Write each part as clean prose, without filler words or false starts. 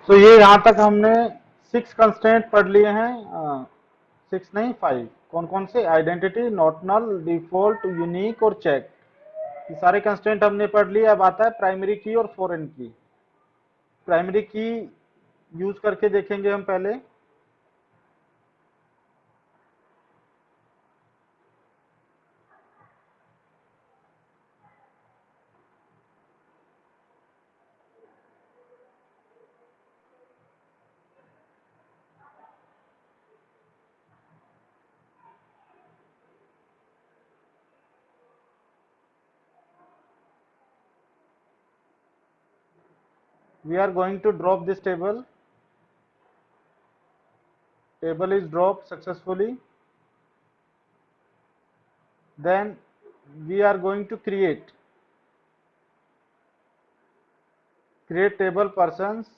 तो ये यहाँ तक हमने 6 कंस्ट्रेंट पढ़ लिए हैं, 6 नहीं 5। कौन कौन से? Identity, not null, default, unique और चेक। ये सारे कंस्ट्रेंट हमने पढ़ लिए। अब आता है प्राइमरी की और फॉरेन की। प्राइमरी की यूज करके देखेंगे हम पहले। We are going to drop this table. Table is dropped successfully. Then we are going to create table persons.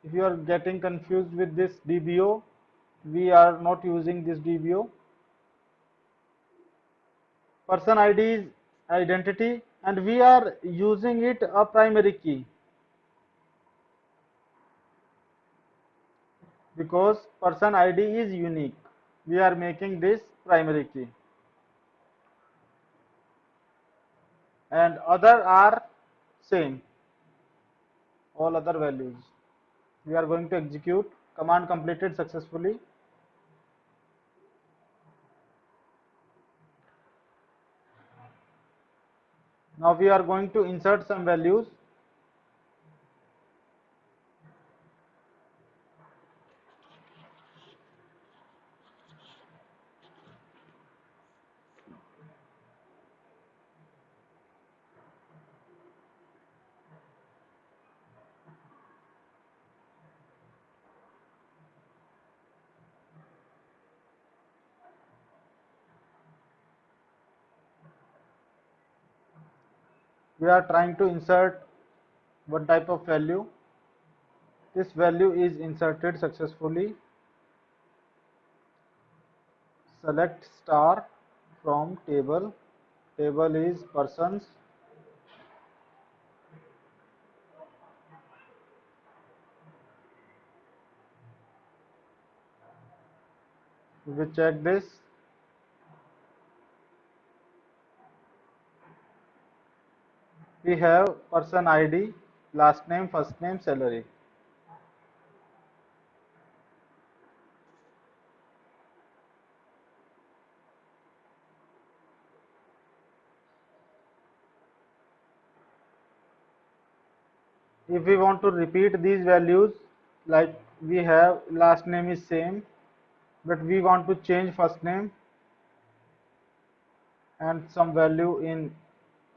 If you are getting confused with this DBO, we are not using this DBO. Person ID is identity and we are using it a primary key because person ID is unique. We are making this primary key. And other are same, all other values. We are going to execute. Command completed successfully. Now we are going to insert some values. We are trying to insert one type of value. This value is inserted successfully. Select star from table. Table is persons. We check this. We have person ID, last name, first name, salary. If we want to repeat these values, like we have last name is same, but we want to change first name and some value in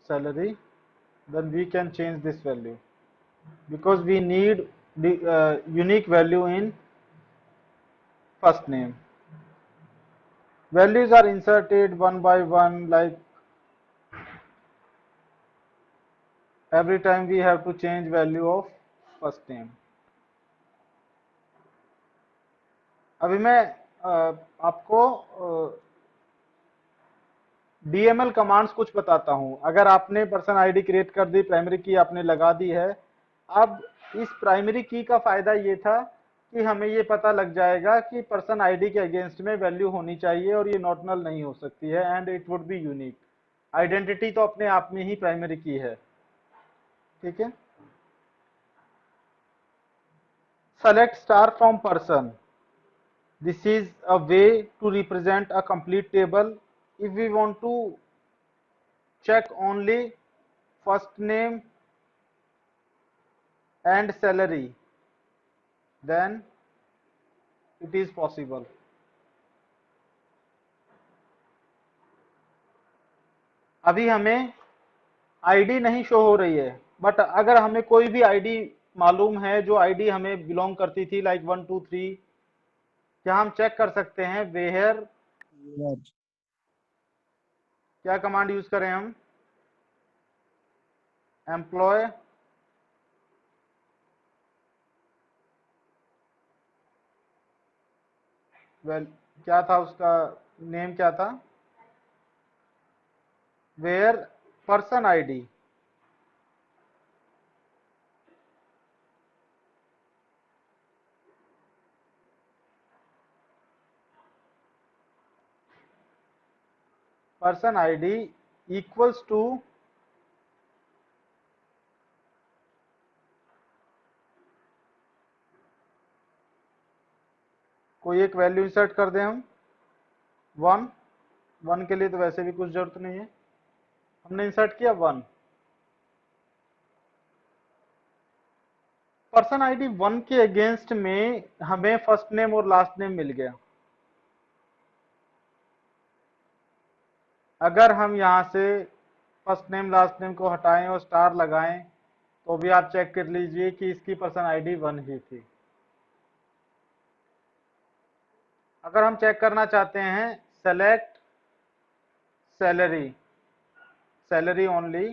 salary, then we can change this value because we need the unique value in first name. Values are inserted one by one, like every time we have to change value of first name. अभी मैं आपको DML commands कुछ बताता हूं। अगर आपने person ID create कर दी, primary की आपने लगा दी है, अब इस प्राइमरी की का फायदा ये था कि हमें ये पता लग जाएगा कि पर्सन आईडी के अगेंस्ट में वैल्यू होनी चाहिए और ये नॉट नल नहीं हो सकती है and it would be unique. Identity तो अपने आप में ही प्राइमरी की है, ठीक है। Select star from person, this is a way to represent a complete table. If we want to check only first name and salary, then it is possible. अभी हमें आईडी नहीं शो हो रही है, बट अगर हमें कोई भी आईडी मालूम है जो आईडी हमें बिलोंग करती थी, लाइक 1 2 3, क्या हम चेक कर सकते हैं वेयर? क्या कमांड यूज करें हम? एम्प्लॉय वेल, क्या था उसका नेम, क्या था? Where person ID. Person ID equals to कोई एक वैल्यू इंसर्ट कर दें हम 1। 1 के लिए तो वैसे भी कुछ जरूरत नहीं है, हमने इंसर्ट किया 1। पर्सन आईडी 1 के अगेंस्ट में हमें फर्स्ट नेम और लास्ट नेम मिल गया। अगर हम यहां से फर्स्ट नेम लास्ट नेम को हटाएं और स्टार लगाएं तो भी आप चेक कर लीजिए कि इसकी पर्सन आईडी 1 ही थी। अगर हम चेक करना चाहते हैं सेलेक्ट सैलरी, सैलरी ओनली,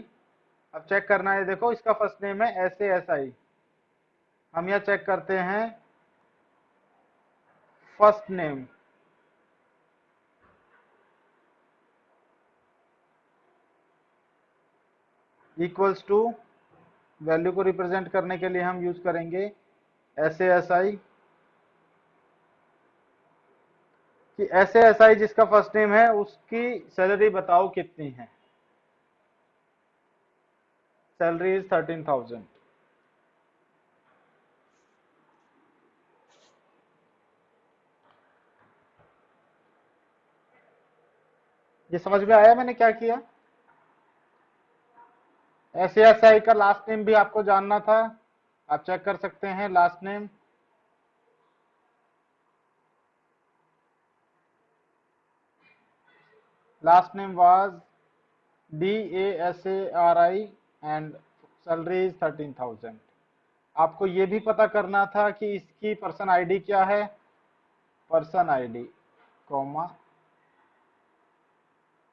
अब चेक करना है, देखो इसका फर्स्ट नेम है SASI। हम यह चेक करते हैं first name, equals to, value को रिप्रेजेंट करने के लिए हम यूज करेंगे SASI, कि SASI जिसका फर्स्ट नेम है उसकी सैलरी बताओ कितनी है। Salary is 13,000। ये समझ में आया मैंने क्या किया? SASI का लास्ट नेम भी आपको जानना था, आप चेक कर सकते हैं last name, last name was DASARI and salary is 13,000। आपको ये भी पता करना था कि इसकी पर्सन आईडी क्या है, पर्सन आईडी कॉमा,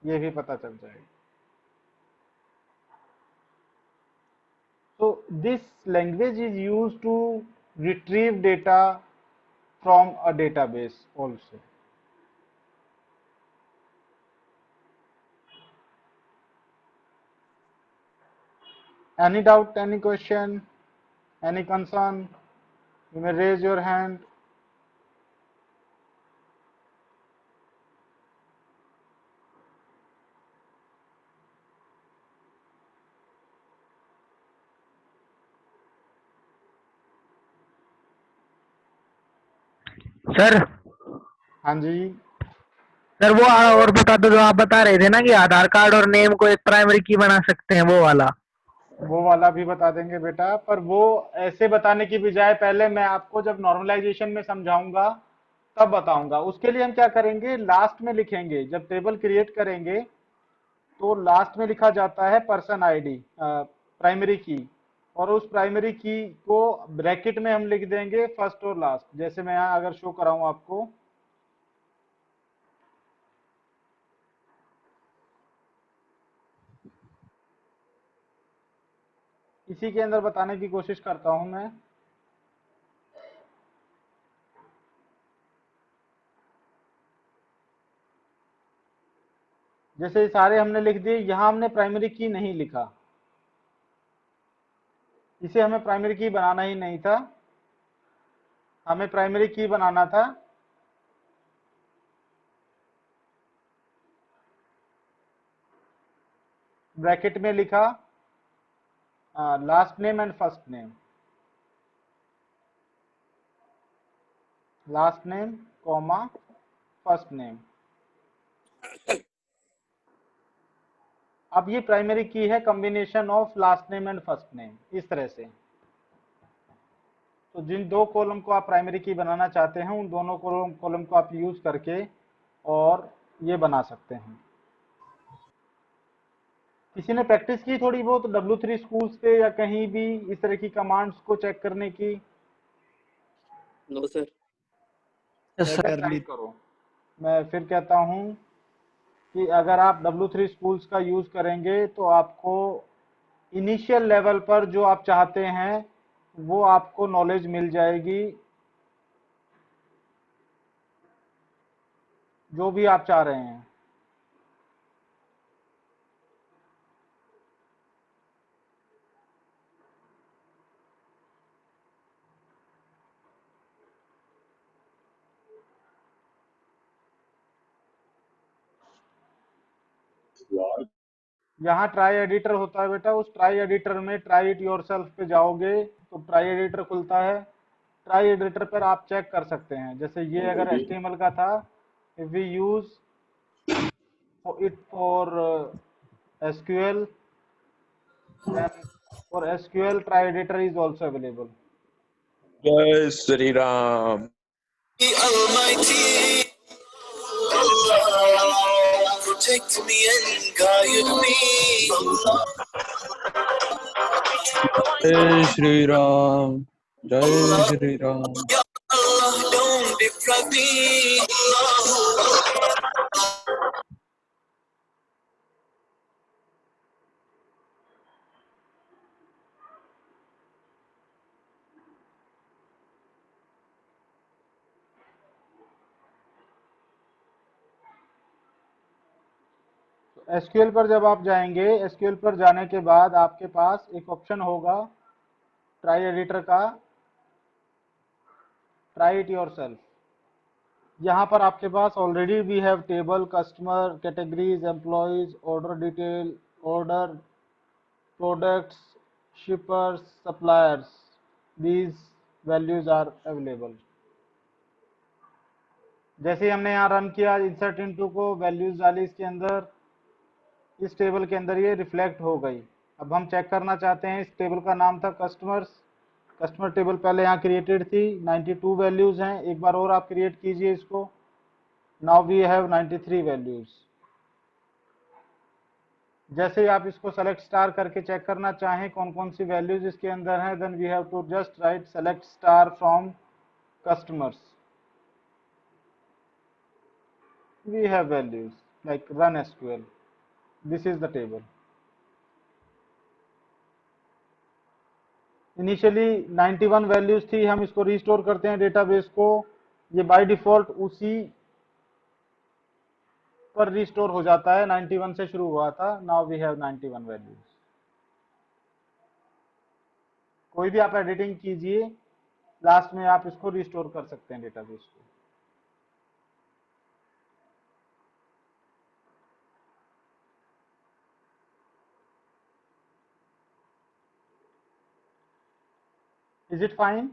ये भी पता चल जाएगा। So this language is used to retrieve data from a database also. Any doubt, any question, any concern? You may raise your hand. Sir हाँ जी, सर वो और बता दो, जो आप बता रहे थे ना कि आधार कार्ड और नेम को एक प्राइमरी की बना सकते हैं, वो वाला। वो वाला भी बता देंगे बेटा, पर वो ऐसे बताने की बजाय पहले मैं आपको जब नॉर्मलाइजेशन में समझाऊंगा तब बताऊंगा। उसके लिए हम क्या करेंगे, लास्ट में लिखेंगे, जब टेबल क्रिएट करेंगे तो लास्ट में लिखा जाता है पर्सन आईडी, प्राइमरी की, और उस प्राइमरी की को ब्रैकेट में हम लिख देंगे फर्स्ट और लास्ट। जैसे मैं यहाँ अगर शो कराऊं आपको, इसी के अंदर बताने की कोशिश करता हूं मैं। जैसे ये सारे हमने लिख दिए, यहां हमने प्राइमरी की नहीं लिखा, इसे हमें प्राइमरी की बनाना ही नहीं था, हमें प्राइमरी की बनाना था ब्रैकेट में लिखा last name and first name, last name comma first name. अब ये प्राइमरी की है combination of last name and first name, इस तरह से। तो जिन दो कॉलम को आप प्राइमरी की बनाना चाहते हैं उन दोनों कॉलम को आप यूज करके और ये बना सकते हैं। किसी ने प्रैक्टिस की थोड़ी बहुत W3 स्कूल्स पे या कहीं भी इस तरह की कमांड्स को चेक करने की? No sir. पहले ट्राई करो। मैं फिर कहता हूं कि अगर आप W3 स्कूल्स का यूज करेंगे तो आपको इनिशियल लेवल पर जो आप चाहते हैं वो आपको नॉलेज मिल जाएगी, जो भी आप चाह रहे हैं। यहाँ ट्राई एडिटर होता है बेटा, उस ट्राई एडिटर में ट्राई इट योरसेल्फ पे जाओगे तो ट्राई एडिटर खुलता है। ट्राई एडिटर पर आप चेक कर सकते हैं, जैसे ये अगर HTML का था, if we use it for SQL, then for SQL try editor is also available. जय Shri Ram. Almighty Allah, protect me and guide me. जय श्री राम, जय Shri Ram. Ya Allah, don't deprive me. Allah. SQL पर जब आप जाएंगे, SQL पर जाने के बाद आपके पास एक ऑप्शन होगा ट्राई एडिटर का, ट्राई इट योरसेल्फ। यहाँ पर आपके पास already we have table, customer, categories, employees, order detail, order, products, shippers, suppliers, these values are available. जैसे ही हमने यहाँ रन किया, इंसर्ट इनटू को वैल्यूज डाली इसके अंदर, इस टेबल के अंदर ये रिफ्लेक्ट हो गई। अब हम चेक करना चाहते हैं, इस टेबल का नाम था कस्टमर्स, कस्टमर टेबल पहले यहाँ क्रिएटेड थी, 92 वैल्यूज हैं। एक बार और आप क्रिएट कीजिए इसको, नाउ वी हैव 93 वैल्यूज। जैसे ही आप इसको सेलेक्ट स्टार करके चेक करना चाहें कौन कौन सी वैल्यूज इसके अंदर हैं, then we have to just write select star from customers. We have values like run SQL, this is the table. Initially 91 values थी, हम इसको रिस्टोर करते हैं डेटाबेस को, ये बाय डिफॉल्ट उसी पर रिस्टोर हो जाता है, 91 से शुरू हुआ था। Now we have 91 values. कोई भी आप एडिटिंग कीजिए, लास्ट में आप इसको रिस्टोर कर सकते हैं डेटाबेस को। Is it fine?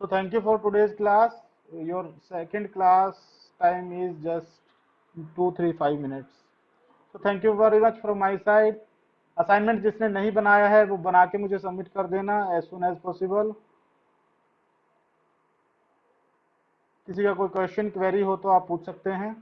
So thank you for today's class. Your second class time is just 2-3-5 minutes. So thank you very much from my side. Assignment जिसने नहीं बनाया है वो बना के मुझे सबमिट कर देना as soon as possible. किसी का कोई क्वेश्चन क्वेरी हो तो आप पूछ सकते हैं।